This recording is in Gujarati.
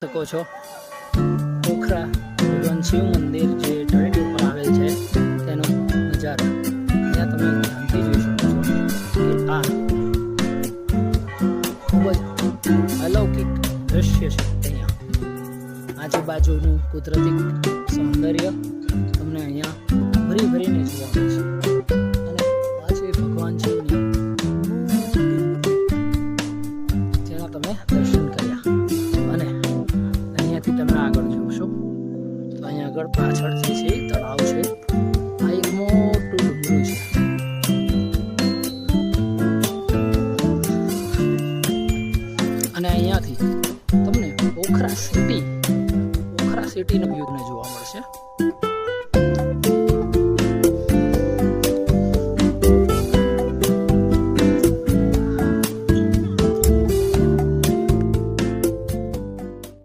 શકો છો પોખરા ભગવાન શિવ મંદિર જે તળેટી ઉપર આવેલ છે તેનો નજારો અહીંયા તમે ધ્યાનથી જોઈ શકો છો કે આ ખૂબ જ અલૌકિક દ્રશ્ય છે. અહીંયા આજુબાજુનું કુદરતી સૌંદર્ય તમને અહીંયા ભરીને જોવા મળશે અને આ છે ભગવાન શિવની જેના તમે દર્શન કર્યા અને અહીંયાથી તમે આગળ જોશો તો અહીંયા આગળ પાછળથી છે તળાવ છે. આ એક મોટું ડુંગરું છે અને અહીંયાથી તમને પોખરા સિટીનો વ્યૂ જોવા મળશે.